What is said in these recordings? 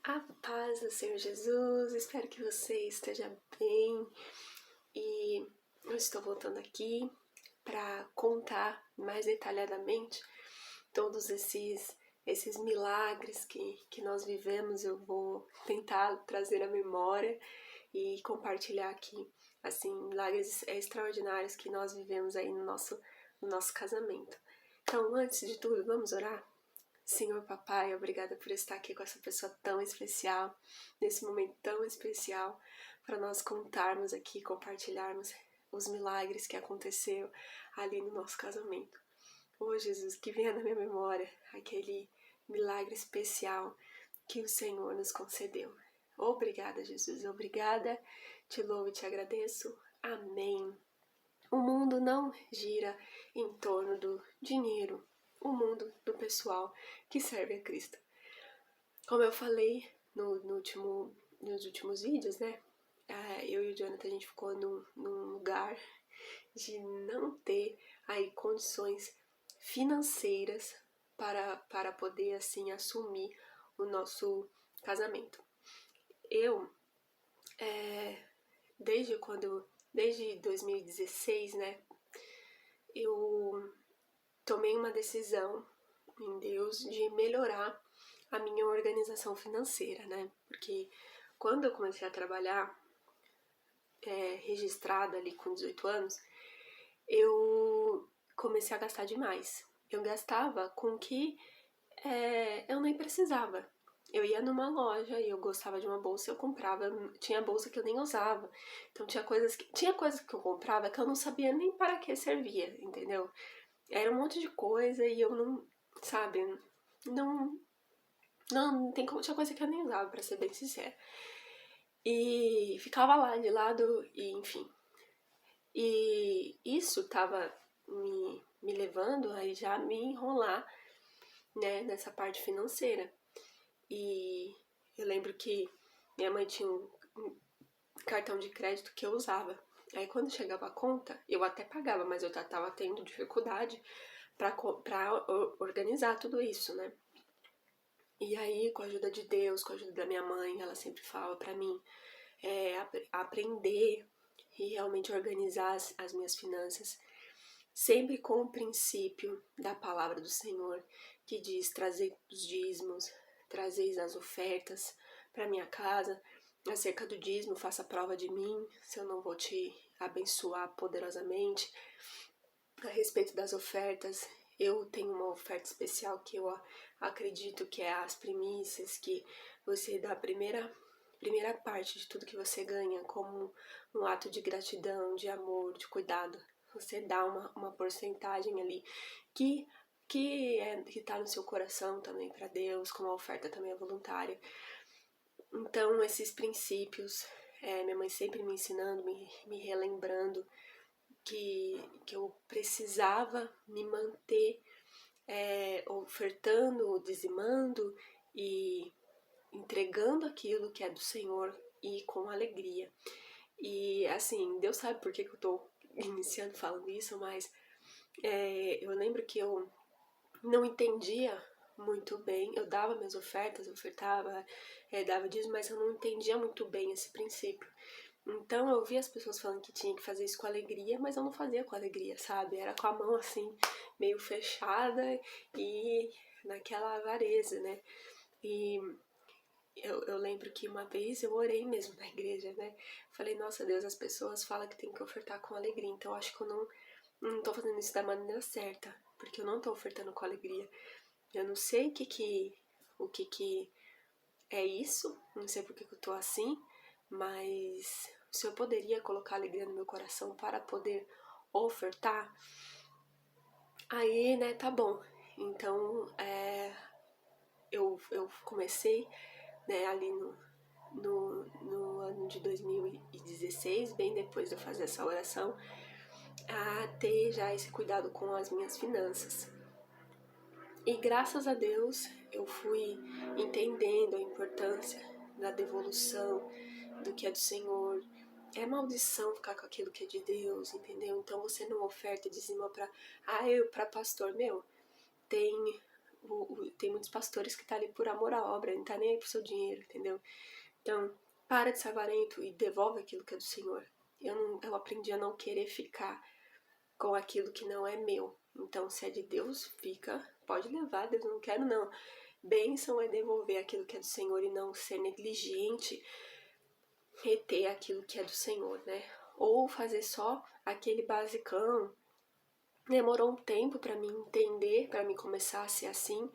A paz do Senhor Jesus, espero que você esteja bem e eu estou voltando aqui para contar mais detalhadamente todos esses milagres que nós vivemos. Eu vou tentar trazer à memória e compartilhar aqui, assim, milagres extraordinários que nós vivemos aí no nosso casamento. Então, antes de tudo, vamos orar? Senhor Papai, obrigada por estar aqui com essa pessoa tão especial, nesse momento tão especial, para nós contarmos aqui, compartilharmos os milagres que aconteceram ali no nosso casamento. Oh Jesus, que venha na minha memória aquele milagre especial que o Senhor nos concedeu. Obrigada, Jesus, obrigada, te louvo e te agradeço. Amém. O mundo não gira em torno do dinheiro, o mundo do pessoal que serve a Cristo. Como eu falei nos últimos vídeos, né? Eu e o Jonathan, a gente ficou num lugar de não ter aí condições financeiras para poder, assim, assumir o nosso casamento. Eu, desde 2016, né? Eu tomei uma decisão em Deus de melhorar a minha organização financeira, né? Porque quando eu comecei a trabalhar registrada ali com 18 anos, eu comecei a gastar demais. Eu gastava com que eu nem precisava. Eu ia numa loja e eu gostava de uma bolsa, eu comprava, tinha bolsa que eu nem usava. Então tinha coisas que eu comprava que eu não sabia nem para que servia, entendeu? Era um monte de coisa e eu não, sabe, não tem como, tinha coisa que eu nem usava, pra ser bem sincera. E ficava lá de lado, e enfim. E isso tava me levando a já me enrolar, né, nessa parte financeira. E eu lembro que minha mãe tinha um cartão de crédito que eu usava. Aí quando chegava a conta, eu até pagava, mas eu já tava tendo dificuldade pra organizar tudo isso, né? E aí, com a ajuda de Deus, com a ajuda da minha mãe, ela sempre fala pra mim aprender e realmente organizar as minhas finanças, sempre com o princípio da palavra do Senhor, que diz: trazei os dízimos, trazeis as ofertas para minha casa. Acerca do dízimo, faça prova de mim, se eu não vou te abençoar poderosamente. A respeito das ofertas, eu tenho uma oferta especial que eu acredito que é as primícias, que você dá a primeira parte de tudo que você ganha como um ato de gratidão, de amor, de cuidado. Você dá uma porcentagem ali que tá no seu coração também para Deus, como a oferta também é voluntária. Então, esses princípios, minha mãe sempre me ensinando, me relembrando que eu precisava me manter ofertando, dizimando e entregando aquilo que é do Senhor e com alegria. E assim, Deus sabe por que eu tô iniciando falando isso, mas eu lembro que eu não entendia muito bem. Eu dava minhas ofertas, ofertava, dava dízimo, mas eu não entendia muito bem esse princípio. Então eu via as pessoas falando que tinha que fazer isso com alegria, mas eu não fazia com alegria, sabe? Era com a mão assim, meio fechada e naquela avareza, né? E eu lembro que uma vez eu orei mesmo na igreja, né? Falei, nossa Deus, as pessoas falam que tem que ofertar com alegria, então eu acho que eu não tô fazendo isso da maneira certa, porque eu não tô ofertando com alegria. Eu não sei o que é isso, não sei por que eu tô assim, mas o Senhor poderia colocar alegria no meu coração para poder ofertar? Aí, né, tá bom. Então, eu comecei, né, ali no ano de 2016, bem depois de eu fazer essa oração, a ter já esse cuidado com as minhas finanças. E graças a Deus eu fui entendendo a importância da devolução do que é do Senhor. É maldição ficar com aquilo que é de Deus, entendeu? Então você não oferta e dizima pra pastor, meu. Tem tem muitos pastores que tá ali por amor à obra, não tá nem aí pro seu dinheiro, entendeu? Então, para de ser avarento e devolve aquilo que é do Senhor. Eu aprendi a não querer ficar com aquilo que não é meu. Então, se é de Deus, fica, pode levar, Deus, não quero não. Bênção é devolver aquilo que é do Senhor e não ser negligente, reter aquilo que é do Senhor, né? Ou fazer só aquele basicão. Demorou um tempo para mim entender, para mim começar a ser assim,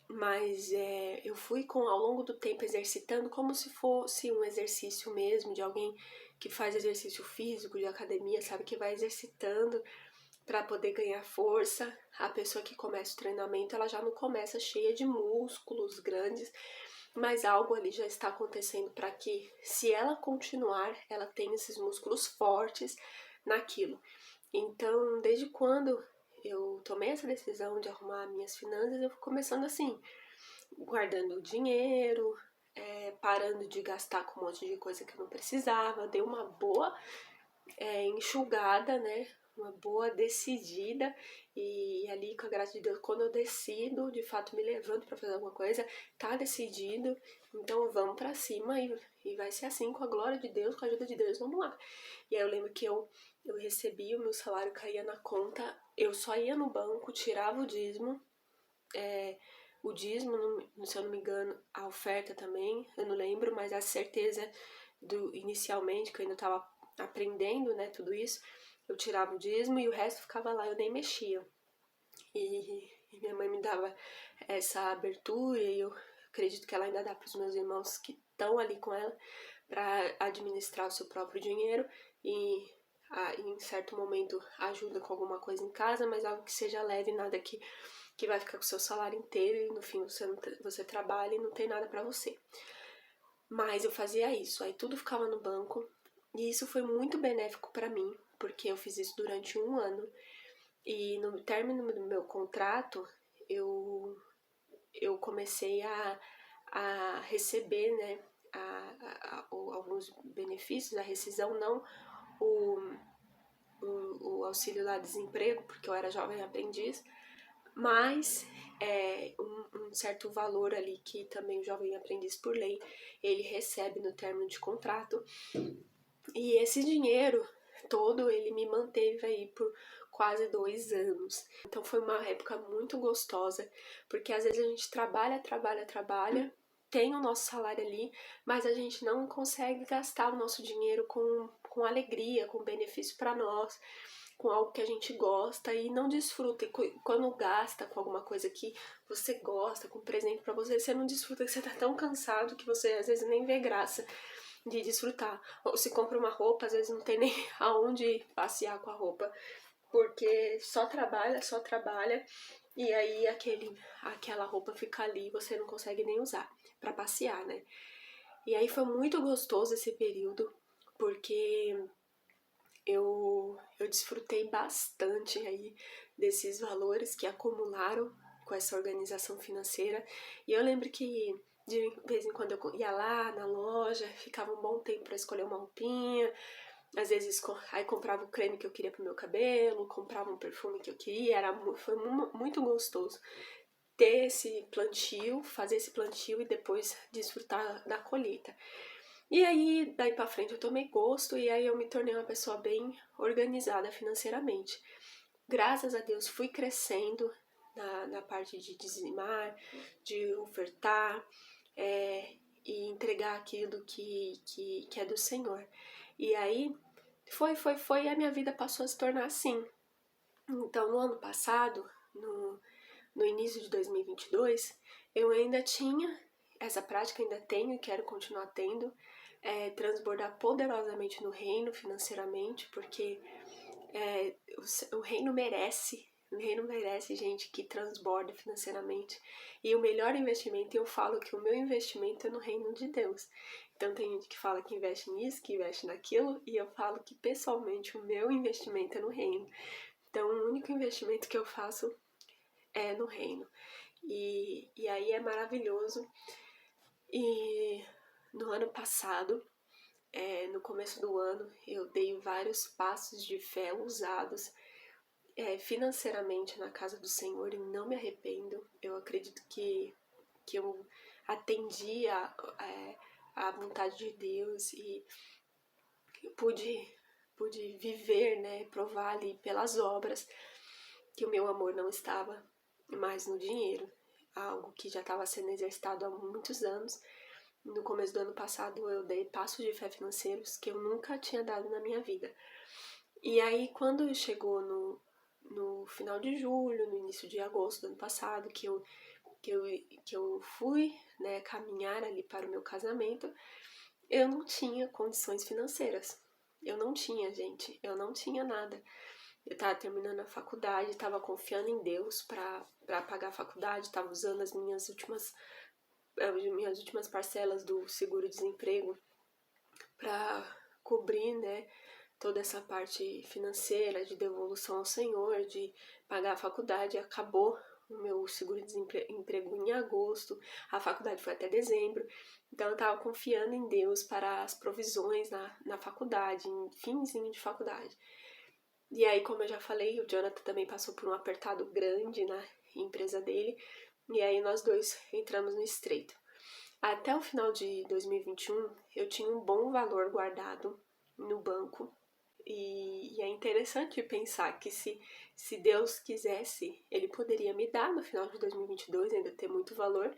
mas eu fui ao longo do tempo exercitando como se fosse um exercício mesmo, de alguém que faz exercício físico, de academia, sabe, que vai exercitando para poder ganhar força. A pessoa que começa o treinamento, ela já não começa cheia de músculos grandes, mas algo ali já está acontecendo para que, se ela continuar, ela tenha esses músculos fortes naquilo. Então, desde quando eu tomei essa decisão de arrumar minhas finanças, eu fui começando assim, guardando dinheiro, parando de gastar com um monte de coisa que eu não precisava, dei uma boa enxugada, né? Uma boa decidida, e ali, com a graça de Deus, quando eu decido, de fato me levanto para fazer alguma coisa, tá decidido, então vamos para cima e vai ser assim, com a glória de Deus, com a ajuda de Deus, vamos lá. E aí eu lembro que eu recebia, o meu salário caía na conta, eu só ia no banco, tirava o dízimo, se eu não me engano, a oferta também, eu não lembro, mas a certeza inicialmente, que eu ainda estava aprendendo, né, tudo isso, eu tirava o dízimo e o resto ficava lá, eu nem mexia. E minha mãe me dava essa abertura, e eu acredito que ela ainda dá para os meus irmãos que estão ali com ela, para administrar o seu próprio dinheiro e em certo momento ajuda com alguma coisa em casa, mas algo que seja leve, nada que vai ficar com o seu salário inteiro e no fim você trabalha e não tem nada para você. Mas eu fazia isso, aí tudo ficava no banco, e isso foi muito benéfico para mim, porque eu fiz isso durante 1 ano, e no término do meu contrato, eu comecei a receber, né, alguns benefícios, a rescisão, não o auxílio lá desemprego, porque eu era jovem aprendiz, mas um certo valor ali que também o jovem aprendiz, por lei, ele recebe no término de contrato. E esse dinheiro todo, ele me manteve aí por quase 2 anos. Então foi uma época muito gostosa, porque às vezes a gente trabalha, tem o nosso salário ali, mas a gente não consegue gastar o nosso dinheiro com alegria, com benefício para nós, com algo que a gente gosta e não desfruta. E quando gasta com alguma coisa que você gosta, com presente para você, você não desfruta, que você tá tão cansado que você às vezes nem vê graça de desfrutar. Ou se compra uma roupa, às vezes não tem nem aonde passear com a roupa, porque só trabalha, e aí aquela roupa fica ali e você não consegue nem usar para passear, né? E aí foi muito gostoso esse período, porque eu desfrutei bastante aí desses valores que acumularam com essa organização financeira. E eu lembro que de vez em quando eu ia lá na loja, ficava um bom tempo para escolher uma roupinha, às vezes aí comprava o creme que eu queria pro meu cabelo, comprava um perfume que eu queria, foi muito gostoso ter esse plantio, fazer esse plantio e depois desfrutar da colheita. E aí, daí pra frente eu tomei gosto, e aí eu me tornei uma pessoa bem organizada financeiramente. Graças a Deus fui crescendo na parte de dizimar, de ofertar, e entregar aquilo que é do Senhor. E aí foi, a minha vida passou a se tornar assim. Então, no ano passado, no início de 2022, eu ainda tinha essa prática, ainda tenho e quero continuar tendo, transbordar poderosamente no reino financeiramente, porque o reino merece. O reino merece gente que transborda financeiramente. E o melhor investimento, eu falo que o meu investimento é no reino de Deus. Então tem gente que fala que investe nisso, que investe naquilo, e eu falo que pessoalmente o meu investimento é no reino. Então o único investimento que eu faço é no reino. E aí é maravilhoso. E no ano passado, no começo do ano, eu dei vários passos de fé ousados, financeiramente na casa do Senhor e não me arrependo. Eu acredito que eu atendi a vontade de Deus e pude viver, né, provar ali pelas obras que o meu amor não estava mais no dinheiro, algo que já estava sendo exercitado há muitos anos. No começo do ano passado eu dei passos de fé financeiros que eu nunca tinha dado na minha vida. E aí quando chegou no final de julho, no início de agosto do ano passado, que eu fui, né, caminhar ali para o meu casamento, eu não tinha condições financeiras. Eu não tinha, gente, eu não tinha nada. Eu tava terminando a faculdade, tava confiando em Deus para pagar a faculdade, tava usando as minhas últimas parcelas do seguro-desemprego para cobrir, né, toda essa parte financeira de devolução ao Senhor, de pagar a faculdade. Acabou o meu seguro-desemprego em agosto, a faculdade foi até dezembro, então eu estava confiando em Deus para as provisões na faculdade, em finzinho de faculdade. E aí, como eu já falei, o Jonathan também passou por um apertado grande na empresa dele, e aí nós dois entramos no estreito. Até o final de 2021, eu tinha um bom valor guardado no banco, e é interessante pensar que se Deus quisesse, Ele poderia me dar no final de 2022, ainda ter muito valor,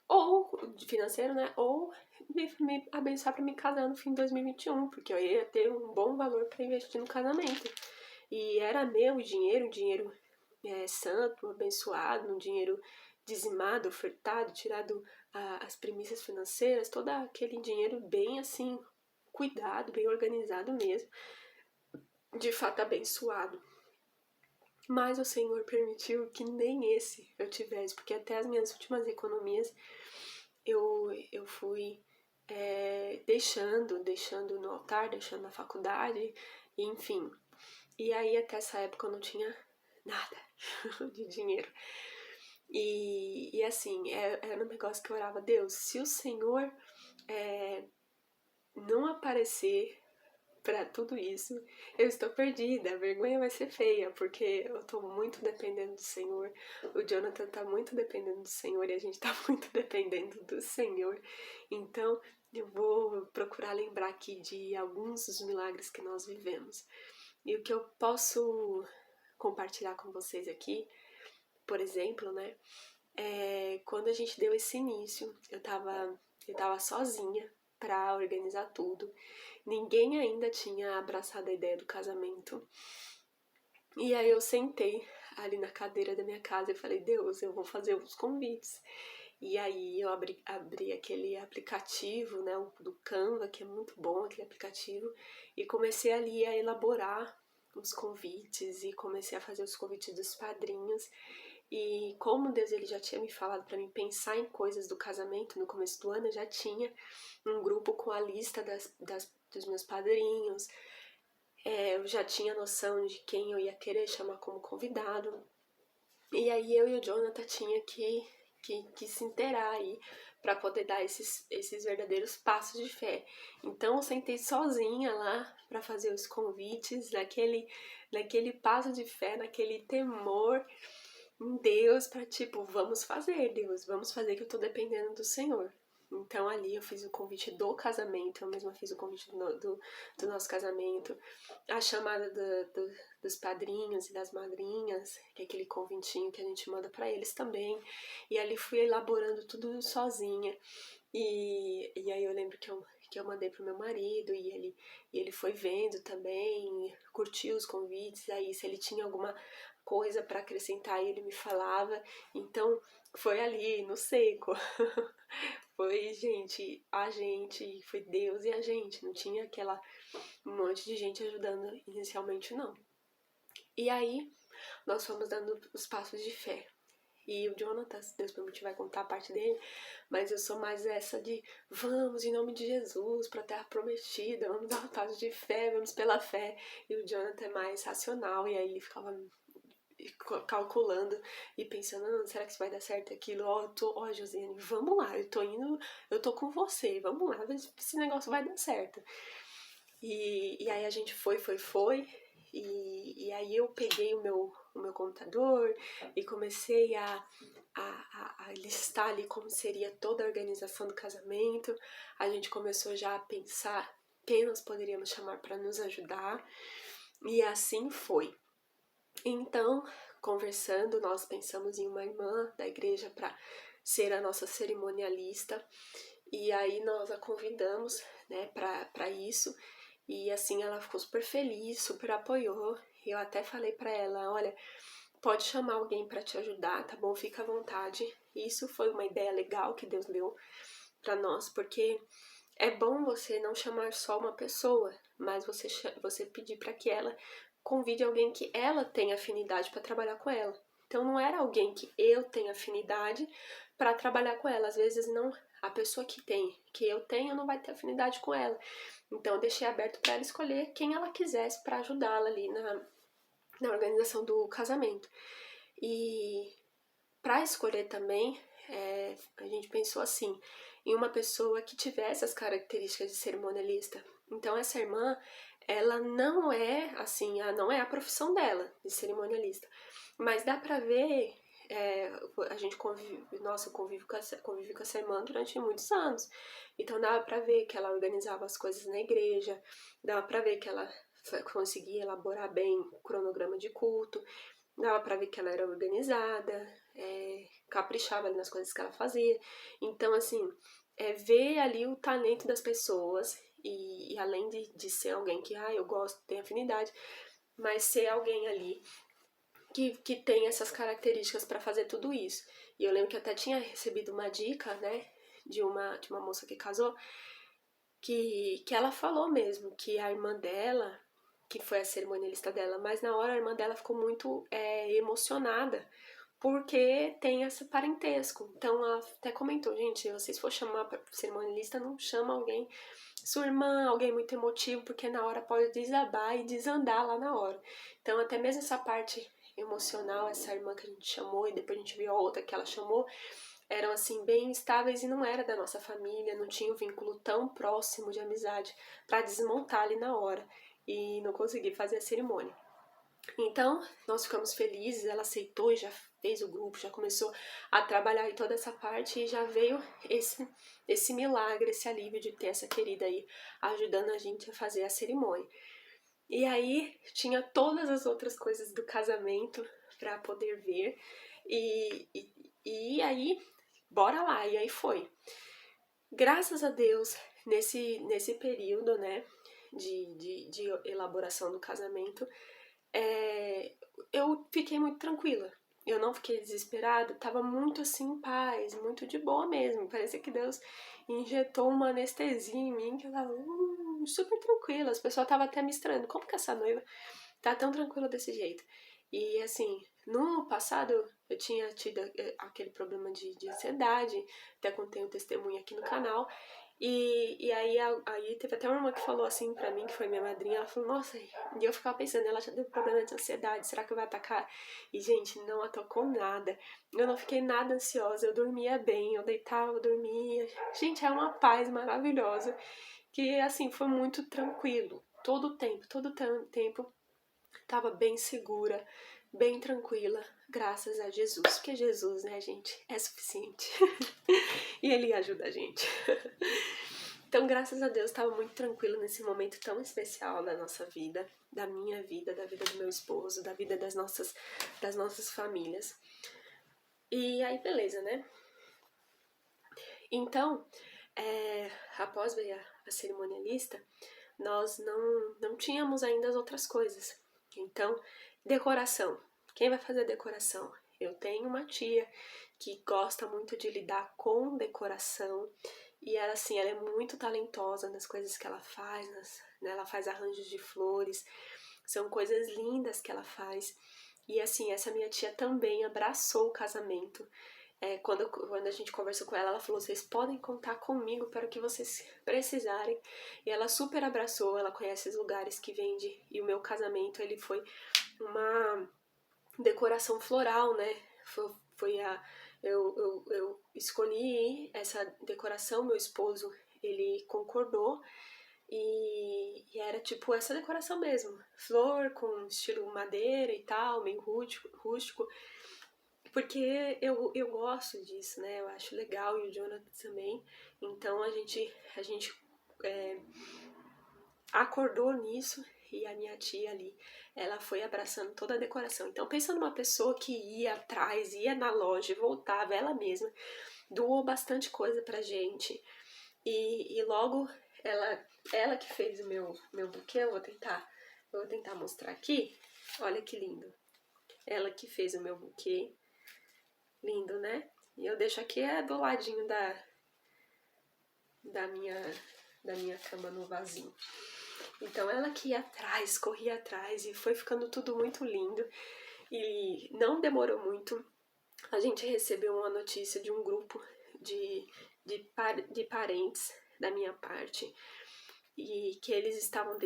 ou financeiro, né? Ou me abençoar para me casar no fim de 2021, porque eu ia ter um bom valor para investir no casamento. E era meu dinheiro, um dinheiro santo, abençoado, um dinheiro dizimado, ofertado, tirado as premissas financeiras, todo aquele dinheiro bem assim, cuidado, bem organizado mesmo, de fato abençoado. Mas o Senhor permitiu que nem esse eu tivesse, porque até as minhas últimas economias eu fui deixando no altar, deixando na faculdade, enfim. E aí até essa época eu não tinha nada de dinheiro. E assim, era um negócio que eu orava, Deus, se o Senhor não aparecer para tudo isso, eu estou perdida, a vergonha vai ser feia, porque eu tô muito dependendo do Senhor, o Jonathan tá muito dependendo do Senhor e a gente tá muito dependendo do Senhor. Então eu vou procurar lembrar aqui de alguns dos milagres que nós vivemos. E o que eu posso compartilhar com vocês aqui, por exemplo, né, quando a gente deu esse início, eu tava sozinha para organizar tudo. Ninguém ainda tinha abraçado a ideia do casamento. E aí eu sentei ali na cadeira da minha casa e falei, Deus, eu vou fazer os convites. E aí eu abri aquele aplicativo, né, do Canva, que é muito bom aquele aplicativo, e comecei ali a elaborar os convites e comecei a fazer os convites dos padrinhos. E como Deus ele já tinha me falado para mim pensar em coisas do casamento no começo do ano, eu já tinha um grupo com a lista dos meus padrinhos, eu já tinha noção de quem eu ia querer chamar como convidado. E aí eu e o Jonathan tinha que se inteirar aí para poder dar esses verdadeiros passos de fé. Então eu sentei sozinha lá para fazer os convites, naquele passo de fé, naquele temor em Deus para tipo, vamos fazer, Deus, vamos fazer que eu tô dependendo do Senhor. Então ali eu fiz o convite do casamento, eu mesma fiz o convite do nosso casamento, a chamada dos padrinhos e das madrinhas, que é aquele convitinho que a gente manda para eles também. E ali fui elaborando tudo sozinha. E aí eu lembro que eu mandei pro meu marido e ele foi vendo também, curtiu os convites, aí se ele tinha alguma coisa para acrescentar ele me falava. Então foi ali no seco. Foi a gente, foi Deus e a gente, não tinha aquela um monte de gente ajudando inicialmente não. E aí nós fomos dando os passos de fé. E o Jonathan, se Deus permitir, vai contar a parte dele, mas eu sou mais essa de vamos em nome de Jesus pra terra prometida, vamos dar um passo de fé, vamos pela fé. E o Jonathan é mais racional, e aí ele ficava calculando e pensando, será que isso vai dar certo aquilo? Josiane, vamos lá, eu tô indo, eu tô com você, vamos lá, esse negócio vai dar certo. E aí a gente foi, E aí eu peguei o meu computador e comecei a listar ali como seria toda a organização do casamento. A gente começou já a pensar quem nós poderíamos chamar para nos ajudar, e assim foi. Então, conversando, nós pensamos em uma irmã da igreja para ser a nossa cerimonialista, e aí nós a convidamos, né, para isso. E assim ela ficou super feliz, super apoiou. Eu até falei para ela, olha, pode chamar alguém para te ajudar, tá bom? Fica à vontade. Isso foi uma ideia legal que Deus deu para nós, porque é bom você não chamar só uma pessoa, mas você pedir para que ela convide alguém que ela tenha afinidade para trabalhar com ela. Então não era alguém que eu tenha afinidade para trabalhar com ela. Às vezes não, a pessoa que eu tenho não vai ter afinidade com ela. Então eu deixei aberto para ela escolher quem ela quisesse para ajudá-la ali na organização do casamento. E para escolher também, a gente pensou assim, em uma pessoa que tivesse as características de cerimonialista. Então essa irmã, ela não é assim, não é a profissão dela de cerimonialista, mas dá para ver, a gente convive com essa irmã durante muitos anos, então dava para ver que ela organizava as coisas na igreja, dava para ver que ela conseguia elaborar bem o cronograma de culto, dava para ver que ela era organizada, caprichava ali nas coisas que ela fazia. Então, assim, ver ali o talento das pessoas e além de ser alguém que, eu gosto, tem afinidade, mas ser alguém ali que tem essas características para fazer tudo isso. E eu lembro que eu até tinha recebido uma dica, né, de uma moça que casou, que ela falou mesmo que a irmã dela, que foi a cerimonialista dela, mas na hora a irmã dela ficou muito emocionada, porque tem esse parentesco. Então ela até comentou, gente, se vocês for chamar pra cerimonialista, não chama alguém, sua irmã, alguém muito emotivo, porque na hora pode desabar e desandar lá na hora. Então até mesmo essa parte emocional, essa irmã que a gente chamou, e depois a gente viu a outra que ela chamou, eram assim bem estáveis e não era da nossa família, não tinha um vínculo tão próximo de amizade para desmontar ali na hora e não conseguir fazer a cerimônia. Então, nós ficamos felizes, ela aceitou e já fez o grupo, já começou a trabalhar em toda essa parte e já veio esse milagre, esse alívio de ter essa querida aí ajudando a gente a fazer a cerimônia. E aí tinha todas as outras coisas do casamento para poder ver e aí bora lá, e aí foi. Graças a Deus, nesse período, né, de elaboração do casamento, eu fiquei muito tranquila. Eu não fiquei desesperada, tava muito assim em paz, muito de boa mesmo. Parecia que Deus injetou uma anestesia em mim, que eu tava super tranquila. As pessoas estavam até me estranhando. Como que essa noiva tá tão tranquila desse jeito? E assim, no passado eu tinha tido aquele problema de ansiedade, até contei um testemunho aqui no canal. E aí teve até uma irmã que falou assim pra mim, que foi minha madrinha, ela falou, nossa, e eu ficava pensando, ela já teve problema de ansiedade, será que vai atacar? E gente, não atacou nada, eu não fiquei nada ansiosa, eu dormia bem, eu deitava, eu dormia, gente, é uma paz maravilhosa, que assim, foi muito tranquilo, todo o tempo tava bem segura, bem tranquila, graças a Jesus, porque Jesus, né, gente, é suficiente. E Ele ajuda a gente. Então, graças a Deus, estava muito tranquilo nesse momento tão especial da nossa vida, da minha vida, da vida do meu esposo, da vida das nossas famílias. E aí, beleza, né? Então, após ver a cerimonialista, nós não tínhamos ainda as outras coisas. Então, decoração. Quem vai fazer a decoração? Eu tenho uma tia que gosta muito de lidar com decoração e ela, assim, ela é muito talentosa nas coisas que ela faz, né? Ela faz arranjos de flores, são coisas lindas que ela faz. E assim, essa minha tia também abraçou o casamento. Quando a gente conversou com ela, ela falou, vocês podem contar comigo para o que vocês precisarem. E ela super abraçou, ela conhece os lugares que vende. E o meu casamento, ele foi uma decoração floral, né? Eu escolhi essa decoração, meu esposo, ele concordou. E era tipo essa decoração mesmo, flor com estilo madeira e tal, meio rústico, porque eu gosto disso, né? Eu acho legal e o Jonathan também. Então a gente é, acordou nisso e a minha tia ali, ela foi abraçando toda a decoração. Então pensa numa pessoa que ia atrás, ia na loja e voltava, ela mesma, doou bastante coisa pra gente. E logo ela que fez o meu buquê, eu vou tentar mostrar aqui. Olha que lindo. Ela que fez o meu buquê. Lindo, né? E eu deixo aqui do ladinho da minha, da minha cama no vasinho. Então ela que ia atrás, corria atrás e foi ficando tudo muito lindo. E não demorou muito. A gente recebeu uma notícia de um grupo de parentes da minha parte e que eles estavam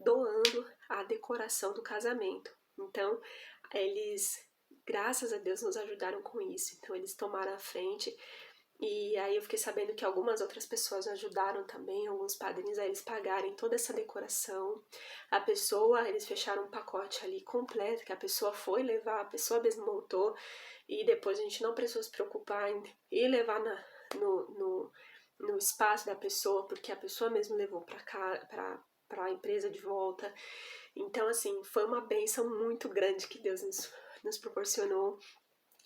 doando a decoração do casamento. Então, eles, graças a Deus, nos ajudaram com isso. Então, eles tomaram a frente. E aí eu fiquei sabendo que algumas outras pessoas ajudaram também, alguns padrinhos, a eles pagarem toda essa decoração. A pessoa, eles fecharam um pacote ali completo, que a pessoa foi levar, a pessoa mesmo montou, e depois a gente não precisou se preocupar em ir levar no espaço da pessoa, porque a pessoa mesmo levou para a empresa de volta. Então, assim, foi uma bênção muito grande que Deus nos proporcionou.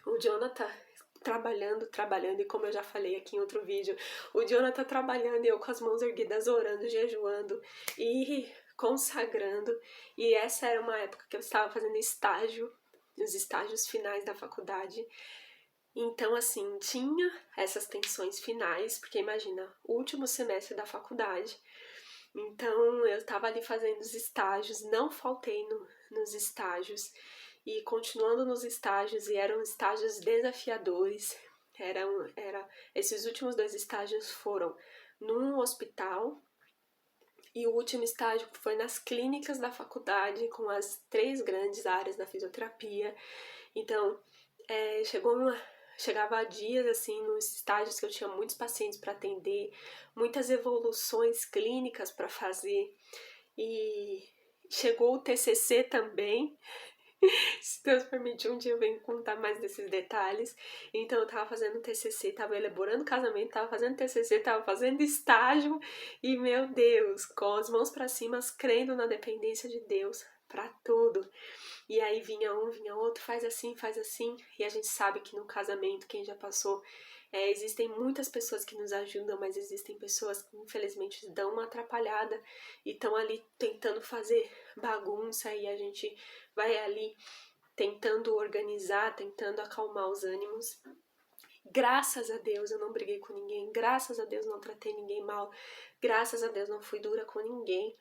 O Jonathan trabalhando, e como eu já falei aqui em outro vídeo, o Jonathan trabalhando e eu com as mãos erguidas, orando, jejuando e consagrando. E essa era uma época que eu estava fazendo estágio, os estágios finais da faculdade. Então, assim, tinha essas tensões finais, porque imagina, último semestre da faculdade. Então, eu estava ali fazendo os estágios, não faltei nos estágios, e continuando nos estágios, e eram estágios desafiadores. Esses últimos 2 estágios foram num hospital, e o último estágio foi nas clínicas da faculdade, com as 3 grandes áreas da fisioterapia. Então, chegava a dias assim nos estágios que eu tinha muitos pacientes para atender, muitas evoluções clínicas para fazer, e chegou o TCC também. Se Deus permitir, um dia eu venho contar mais desses detalhes. Então eu tava fazendo TCC, tava elaborando casamento, tava fazendo TCC, tava fazendo estágio, e meu Deus, com as mãos para cima, crendo na dependência de Deus para tudo. E aí vinha um, vinha outro, faz assim, e a gente sabe que no casamento, quem já passou, existem muitas pessoas que nos ajudam, mas existem pessoas que infelizmente dão uma atrapalhada e estão ali tentando fazer bagunça, e a gente vai ali tentando organizar, tentando acalmar os ânimos. Graças a Deus eu não briguei com ninguém, graças a Deus não tratei ninguém mal, graças a Deus não fui dura com ninguém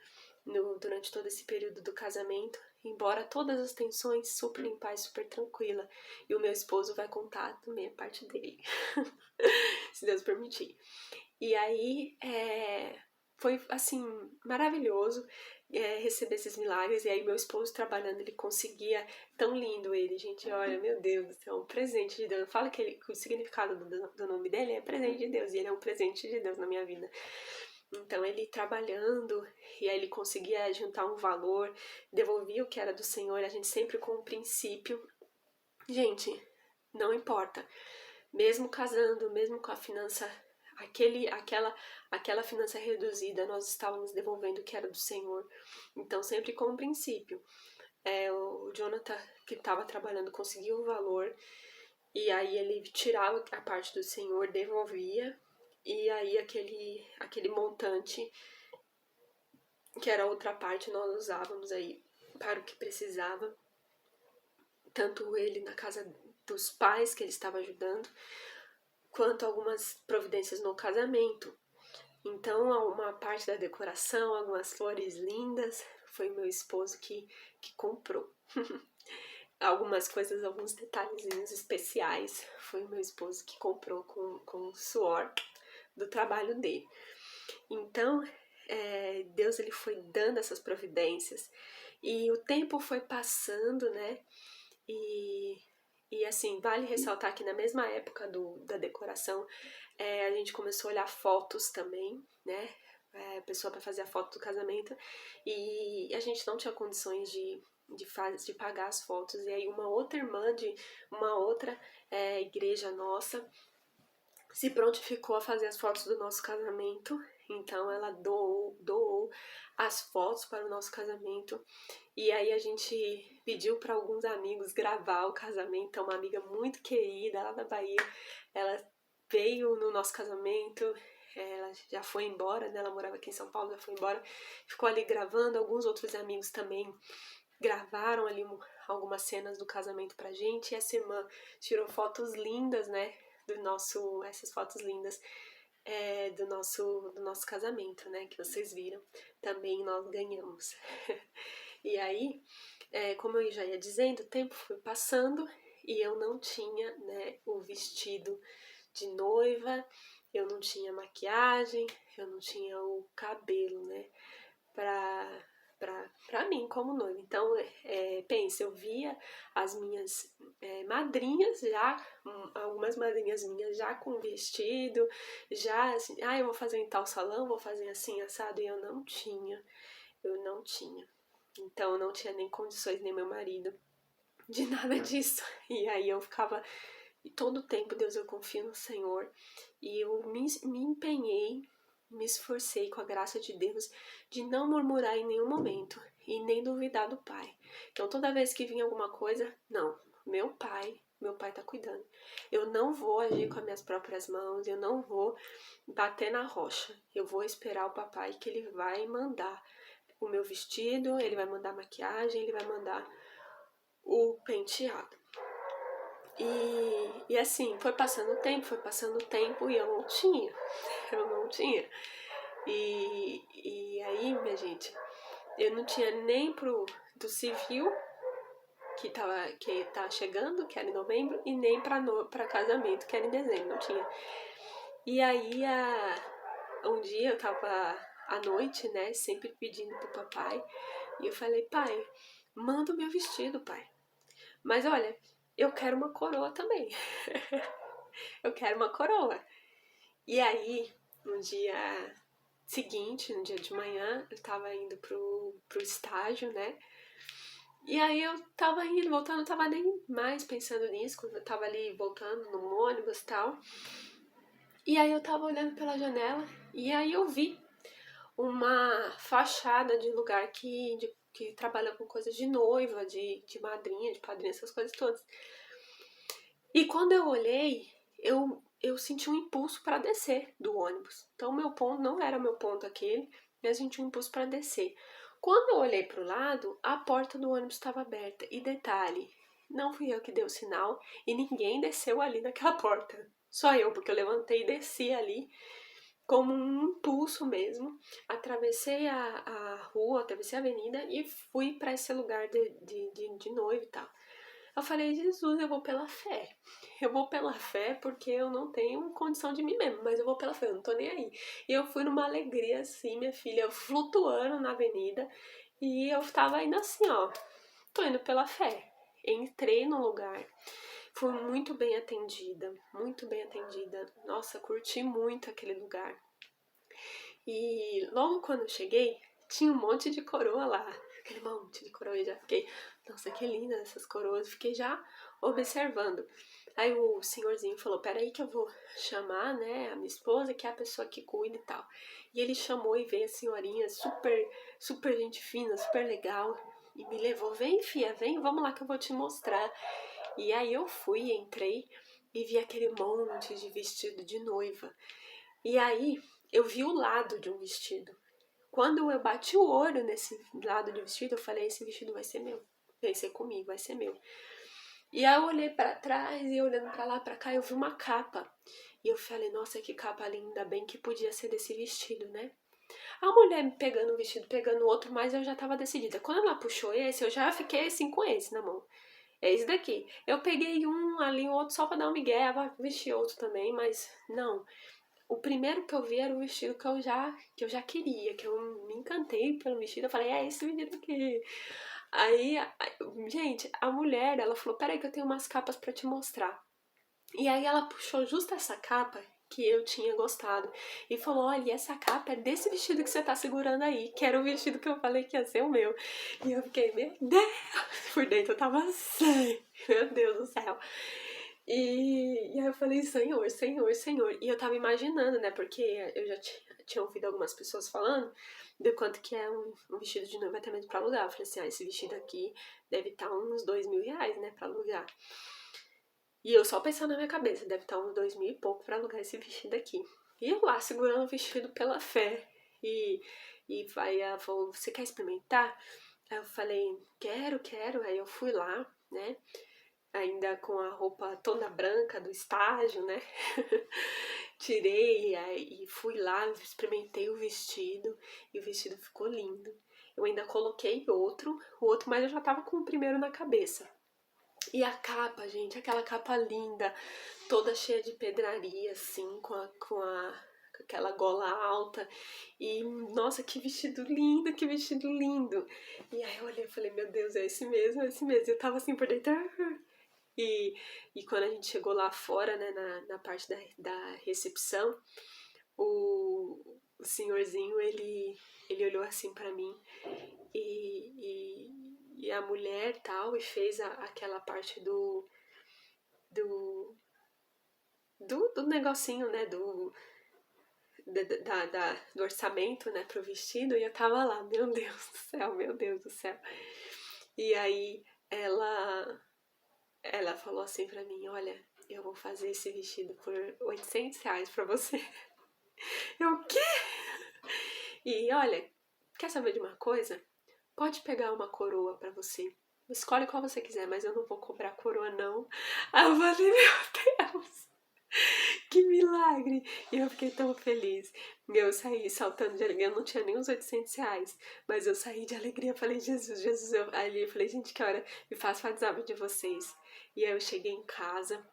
durante todo esse período do casamento, embora todas as tensões, super em paz, super tranquila. E o meu esposo vai contar também a parte dele, se Deus permitir. E aí foi assim maravilhoso receber esses milagres. E aí meu esposo trabalhando, ele conseguia, tão lindo ele, gente, olha, meu Deus, é um presente de Deus. Fala que o significado do nome dele é presente de Deus, e ele é um presente de Deus na minha vida. Então ele trabalhando, e aí ele conseguia juntar um valor, devolvia o que era do Senhor, a gente sempre com um princípio. Gente, não importa, mesmo casando, mesmo com a finança, aquela finança reduzida, nós estávamos devolvendo o que era do Senhor. Então sempre com um princípio. O Jonathan, que estava trabalhando, conseguiu o valor, e aí ele tirava a parte do Senhor, devolvia, e aí aquele montante, que era outra parte, nós usávamos aí para o que precisava. Tanto ele na casa dos pais, que ele estava ajudando, quanto algumas providências no casamento. Então, uma parte da decoração, algumas flores lindas, foi meu esposo que comprou. Algumas coisas, alguns detalhezinhos especiais, foi meu esposo que comprou com o suor do trabalho dele. Então, Deus ele foi dando essas providências, e o tempo foi passando, né? E assim, vale ressaltar que na mesma época da decoração, a gente começou a olhar fotos também, né? pessoa para fazer a foto do casamento, e a gente não tinha condições de pagar as fotos. E aí uma outra irmã de uma outra igreja nossa se prontificou a fazer as fotos do nosso casamento. Então ela doou as fotos para o nosso casamento. E aí a gente pediu para alguns amigos gravar o casamento. Então uma amiga muito querida lá da Bahia, ela veio no nosso casamento. Ela já foi embora, né? Ela morava aqui em São Paulo, já foi embora. Ficou ali gravando. Alguns outros amigos também gravaram ali algumas cenas do casamento pra gente. E essa irmã tirou fotos lindas, né? Essas fotos lindas do nosso casamento, né? Que vocês viram. Também nós ganhamos. E aí, como eu já ia dizendo, o tempo foi passando e eu não tinha, né, o vestido de noiva, eu não tinha maquiagem, eu não tinha o cabelo, né, pra mim como noiva. Então, pensa, eu via as minhas madrinhas já, algumas madrinhas minhas já com vestido, já assim, eu vou fazer em tal salão, vou fazer assim, assado, e eu não tinha. Então, eu não tinha nem condições, nem meu marido, de nada disso. E aí eu ficava, e todo o tempo, Deus, eu confio no Senhor. E eu me empenhei, me esforcei com a graça de Deus de não murmurar em nenhum momento e nem duvidar do Pai. Então toda vez que vinha alguma coisa, não, meu pai tá cuidando. Eu não vou agir com as minhas próprias mãos, eu não vou bater na rocha. Eu vou esperar o papai que ele vai mandar o meu vestido, ele vai mandar a maquiagem, ele vai mandar o penteado. E assim, foi passando o tempo e eu não tinha. E aí, minha gente, eu não tinha nem do civil que tá chegando, que era em novembro, e nem pra casamento, que era em dezembro, não tinha. E aí, um dia eu tava à noite, né, sempre pedindo pro papai, e eu falei, pai, manda o meu vestido, pai. Mas olha, eu quero uma coroa também. Eu quero uma coroa. E aí, no dia seguinte, no dia de manhã, eu tava indo pro estágio, né? E aí eu tava indo, voltando, eu tava nem mais pensando nisso, quando eu tava ali voltando no ônibus e tal. E aí eu tava olhando pela janela e aí eu vi uma fachada de lugar que trabalha com coisas de noiva, de madrinha, de padrinha, essas coisas todas. E quando eu olhei, eu senti um impulso para descer do ônibus. Então, meu ponto não era meu ponto aquele, mas eu senti um impulso para descer. Quando eu olhei para o lado, a porta do ônibus estava aberta. E detalhe, não fui eu que dei o sinal e ninguém desceu ali naquela porta. Só eu, porque eu levantei e desci ali como um impulso mesmo. Atravessei a rua, atravessei a avenida e fui para esse lugar de noivo e tal. Eu falei, Jesus, eu vou pela fé. Eu vou pela fé porque eu não tenho condição de mim mesmo, mas eu vou pela fé, eu não tô nem aí. E eu fui numa alegria assim, minha filha, flutuando na avenida. E eu tava indo assim, ó, tô indo pela fé. Entrei no lugar, fui muito bem atendida, muito bem atendida. Nossa, curti muito aquele lugar. E logo quando eu cheguei, tinha um monte de coroa lá. Aquele monte de coroa, e já fiquei, nossa, que linda essas coroas. Fiquei já observando. Aí o senhorzinho falou, peraí que eu vou chamar, né, a minha esposa, que é a pessoa que cuida e tal. E ele chamou e veio a senhorinha, super gente fina, super legal. E me levou, vem filha, vem, vamos lá que eu vou te mostrar. E aí eu fui, entrei e vi aquele monte de vestido de noiva. E aí eu vi o lado de um vestido. Quando eu bati o olho nesse lado de vestido, eu falei, esse vestido vai ser meu. Pensei comigo, vai ser meu. E aí eu olhei pra trás e olhando pra lá, pra cá, eu vi uma capa. E eu falei, nossa, que capa linda, bem que podia ser desse vestido, né? A mulher me pegando um vestido, pegando outro, mas eu já tava decidida. Quando ela puxou esse, eu já fiquei assim com esse na mão. É esse daqui. Eu peguei um ali, outro só pra dar um migué, vestir outro também, mas não. O primeiro que eu vi era o vestido que eu já queria, que eu me encantei pelo vestido. Eu falei, é esse vestido aqui. Aí, gente, a mulher, ela falou, peraí que eu tenho umas capas pra te mostrar. E aí ela puxou justo essa capa que eu tinha gostado. E falou, olha, essa capa é desse vestido que você tá segurando aí, que era o vestido que eu falei que ia ser o meu. E eu fiquei, meu Deus, por dentro eu tava assim, meu Deus do céu. E aí eu falei, Senhor, Senhor, Senhor. E eu tava imaginando, né, porque eu já tinha ouvido algumas pessoas falando do quanto que é um vestido de noiva até mesmo pra alugar. Eu falei assim, esse vestido aqui deve estar uns R$ 2.000, né, pra alugar. E eu só pensando na minha cabeça, deve estar uns 2.000 e pouco pra alugar esse vestido aqui. E eu lá, segurando o vestido pela fé. Aí ela falou, você quer experimentar? Aí eu falei, quero. Aí eu fui lá, né? Ainda com a roupa toda branca do estágio, né? Tirei e fui lá, experimentei o vestido. E o vestido ficou lindo. Eu ainda coloquei o outro, mas eu já tava com o primeiro na cabeça. E a capa, gente, aquela capa linda, toda cheia de pedraria, assim, com aquela gola alta. E, nossa, que vestido lindo, que vestido lindo. E aí eu olhei e falei, meu Deus, é esse mesmo, é esse mesmo. Eu tava assim por dentro. E quando a gente chegou lá fora, né, na parte da recepção, o senhorzinho, ele olhou assim pra mim e a mulher tal, e fez aquela parte do, do negocinho, né, do orçamento, né, pro vestido, e eu tava lá, meu Deus do céu, meu Deus do céu. E aí ela falou assim pra mim, olha, eu vou fazer esse vestido por R$ 800 pra você. Eu, o quê? E olha, quer saber de uma coisa? Pode pegar uma coroa pra você. Escolhe qual você quiser, mas eu não vou cobrar coroa, não. Aí eu falei, meu Deus, que milagre! E eu fiquei tão feliz. Eu saí saltando de alegria, eu não tinha nem uns R$ 800, mas eu saí de alegria. Falei, Jesus, Jesus. Ali eu falei, gente, que hora me faço WhatsApp de vocês. E aí eu cheguei em casa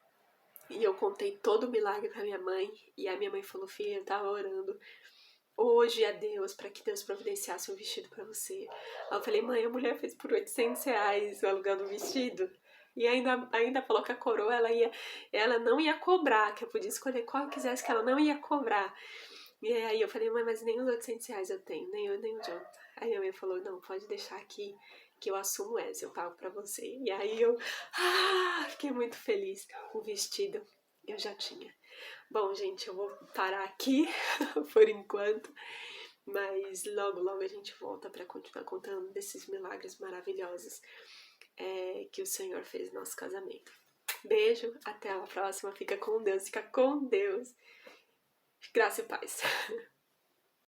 e eu contei todo o milagre pra minha mãe. E a minha mãe falou, filha, eu tava orando hoje a Deus, para que Deus providenciasse um vestido para você. Aí eu falei, mãe, a mulher fez por R$ 800 alugando o vestido. E ainda falou que a coroa ela não ia cobrar, que eu podia escolher qual eu quisesse, que ela não ia cobrar. E aí eu falei, mãe, mas nem os R$ 800 eu tenho, nem eu, nem o John. Aí a mãe falou, não, pode deixar aqui, que eu assumo essa, eu pago pra você. E aí eu fiquei muito feliz. O vestido eu já tinha. Bom, gente, eu vou parar aqui por enquanto, mas logo, logo a gente volta para continuar contando desses milagres maravilhosos que o Senhor fez no nosso casamento. Beijo, até a próxima. Fica com Deus, fica com Deus. Graça e paz.